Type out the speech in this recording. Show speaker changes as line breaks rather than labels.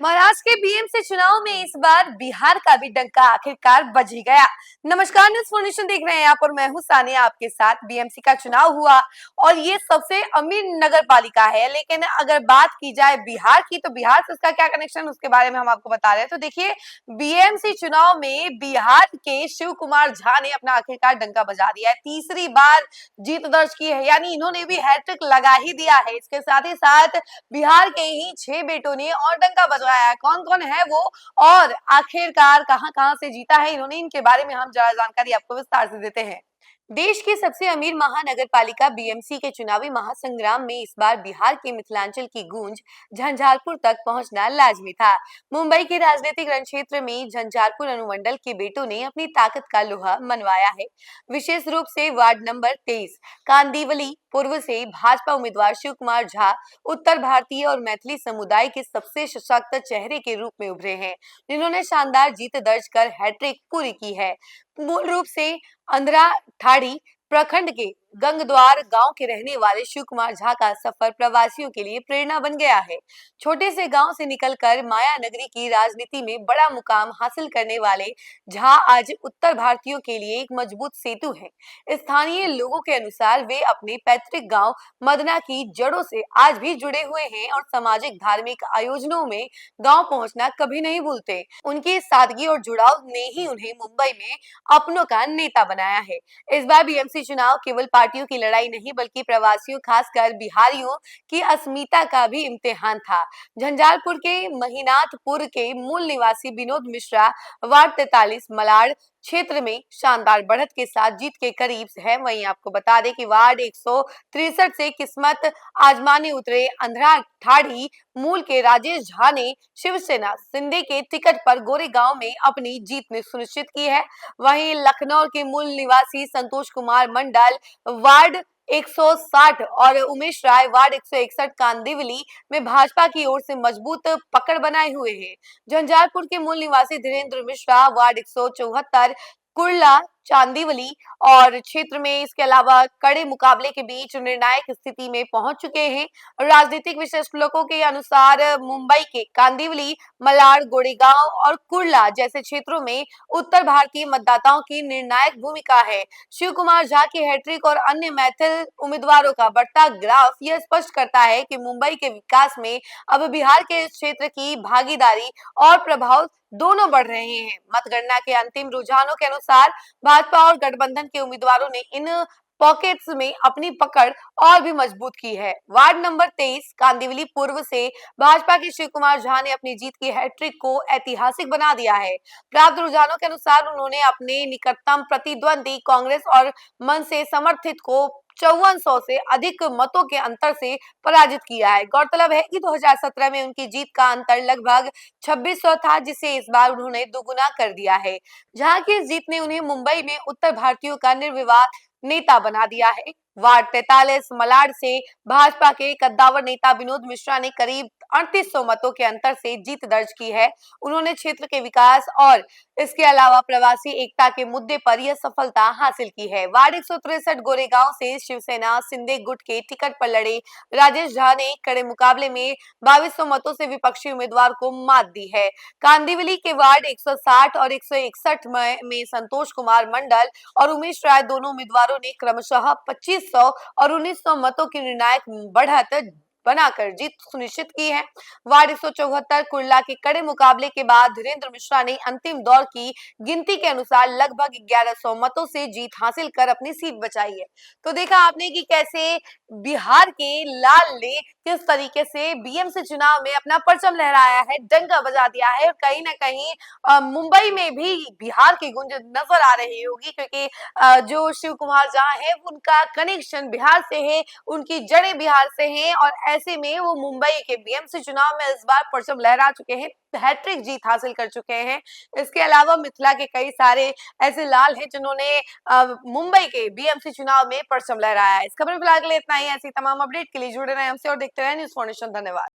महाराष्ट्र के बीएमसी चुनाव में इस बार बिहार का भी डंका आखिरकार बज ही गया। नमस्कार, न्यूज़ फॉर्नेशन देख रहे हैं आप और मैं हूं सानिया आपके साथ। बीएमसी का चुनाव हुआ और ये सबसे अमीर नगर पालिका है, लेकिन अगर बात की जाए बिहार की तो बिहार से उसका क्या कनेक्शन, उसके बारे में हम आपको बता रहे हैं। तो देखिए, बीएमसी चुनाव में बिहार के शिव कुमार झा ने अपना आखिरकार डंका बजा दिया है। तीसरी बार जीत दर्ज की है, यानी इन्होंने भी हैट्रिक लगा ही दिया है। इसके साथ ही साथ बिहार के ही 6 बेटों ने और डंका बजवाया है। कौन कौन है वो और आखिरकार कहां कहां से जीता है इन्होंने, इनके बारे में हम जरा जानकारी आपको विस्तार से देते हैं। देश की सबसे अमीर महानगर पालिका बीएमसी के चुनावी महासंग्राम में इस बार बिहार के मिथिलांचल की गूंज झंझारपुर तक पहुंचना लाजमी था। मुंबई के राजनीतिक रण क्षेत्र में झंझारपुर अनुमंडल के बेटों ने अपनी ताकत का लोहा मनवाया है। विशेष रूप से वार्ड नंबर 23 कांदिवली पूर्व से भाजपा उम्मीदवार शिव कुमार झा उत्तर भारतीय और मैथिली समुदाय के सबसे सशक्त चेहरे के रूप में उभरे हैं, जिन्होंने शानदार जीत दर्ज कर हैट्रिक पूरी की है। मूल रूप से अंधरा ठाड़ी प्रखंड के गंगद्वार गांव के रहने वाले शिव कुमार झा का सफर प्रवासियों के लिए प्रेरणा बन गया है। छोटे से गांव से निकलकर माया नगरी की राजनीति में बड़ा मुकाम हासिल करने वाले झा आज उत्तर भारतीयों के लिए एक मजबूत सेतु है। स्थानीय लोगों के अनुसार वे अपने पैतृक गांव मदना की जड़ों से आज भी जुड़े हुए हैं और सामाजिक धार्मिक आयोजनों में गांव पहुंचना कभी नहीं भूलते। उनकी सादगी और जुड़ाव ने ही उन्हें मुंबई में अपनों का नेता बनाया है। इस बार बीएमसी चुनाव केवल पार्टियों की लड़ाई नहीं, बल्कि प्रवासियों खासकर बिहारियों की अस्मिता का भी इम्तिहान था। झंझारपुर के महीनाथपुर के मूल निवासी विनोद मिश्रा वार्ड 43 मलाड क्षेत्र में शानदार बढ़त के साथ जीत के करीब है। वहीं आपको बता दें कि वार्ड 163 से किस्मत आजमाने उतरे अंधरा ठाड़ी मूल के राजेश झा ने शिवसेना सिंधे के टिकट पर गोरेगांव में अपनी जीत ने सुनिश्चित की है। वहीं लखनऊ के मूल निवासी संतोष कुमार मंडल वार्ड 160 और उमेश राय वार्ड 161 कांदिवली में भाजपा की ओर से मजबूत पकड़ बनाए हुए हैं। झंझारपुर के मूल निवासी धीरेन्द्र मिश्रा वार्ड 174 कुर्ला चांदीवली और क्षेत्र में इसके अलावा कड़े मुकाबले के बीच निर्णायक स्थिति में पहुंच चुके हैं। राजनीतिक विश्लेषकों के अनुसार मुंबई के कांदिवली, मलाड, गोरेगांव और कुर्ला जैसे क्षेत्रों में उत्तर भारतीय मतदाताओं की निर्णायक भूमिका है। शिव कुमार झा की हैट्रिक और अन्य मैथिल उम्मीदवारों का बढ़ता ग्राफ यह स्पष्ट करता है कि मुंबई के विकास में अब बिहार के क्षेत्र की भागीदारी और प्रभाव दोनों बढ़ रहे हैं। मतगणना के अंतिम रुझानों के अनुसार भाजपा और गठबंधन के उम्मीदवारों ने इन पॉकेट्स में अपनी पकड़ और भी मजबूत की है। वार्ड नंबर 23 कांदिवली पूर्व से भाजपा के शिव कुमार झा ने अपनी जीत की हैट्रिक को ऐतिहासिक बना दिया है। प्राप्त रुझानों के अनुसार उन्होंने अपने निकटतम प्रतिद्वंदी कांग्रेस और मन से समर्थित को 5400 से अधिक मतों के अंतर से पराजित किया है। गौरतलब है कि 2017 में उनकी जीत का अंतर लगभग 2600 था, जिसे इस बार उन्होंने दोगुना कर दिया है। जहां की इस जीत ने उन्हें मुंबई में उत्तर भारतीयों का निर्विवाद नेता बना दिया है। वार्ड 43 मलाड से भाजपा के कद्दावर नेता विनोद मिश्रा ने करीब 3800 मतों के अंतर से जीत दर्ज की है। उन्होंने क्षेत्र के विकास और इसके अलावा प्रवासी एकता के मुद्दे पर यह सफलता हासिल की है। वार्ड 163 गोरेगांव से शिवसेना सिंधे गुट के टिकट पर लड़े राजेश झा ने कड़े मुकाबले में 2200 मतों से विपक्षी उम्मीदवार को मात दी है। कांदिवली के वार्ड 160 और 161 में संतोष कुमार मंडल और उमेश राय दोनों उम्मीदवारों ने क्रमशः 2500 और 1900 मतों की निर्णायक बढ़त बनाकर जीत सुनिश्चित की है। वार्ड 174 कुर्ला के कड़े मुकाबले के बाद धीरेन्द्र मिश्रा ने अंतिम दौर की गिनती के अनुसार लगभग 1100 मतों से जीत हासिल कर अपनी सीट बचाई है। तो देखा आपने कि कैसे बिहार के लाल ने किस तरीके से बीएमसी चुनाव में अपना परचम लहराया है, डंका बजा दिया है और कहीं ना कहीं मुंबई में भी बिहार की गूंज नजर आ रही होगी, क्योंकि जो शिव कुमार झा है उनका कनेक्शन बिहार से है, उनकी जड़ें बिहार से हैं और ऐसे में वो मुंबई के बीएमसी चुनाव में इस बार परचम लहरा चुके हैं, हैट्रिक जीत हासिल कर चुके हैं। इसके अलावा मिथिला के कई सारे ऐसे लाल हैं जिन्होंने मुंबई के बीएमसी चुनाव में परचम लहराया है। इस खबर फिलहाल के लिए इतना ही। ऐसी तमाम अपडेट के लिए जुड़े रहे हमसे और देखते रहे न्यूज़ फॉर्नेशन। धन्यवाद।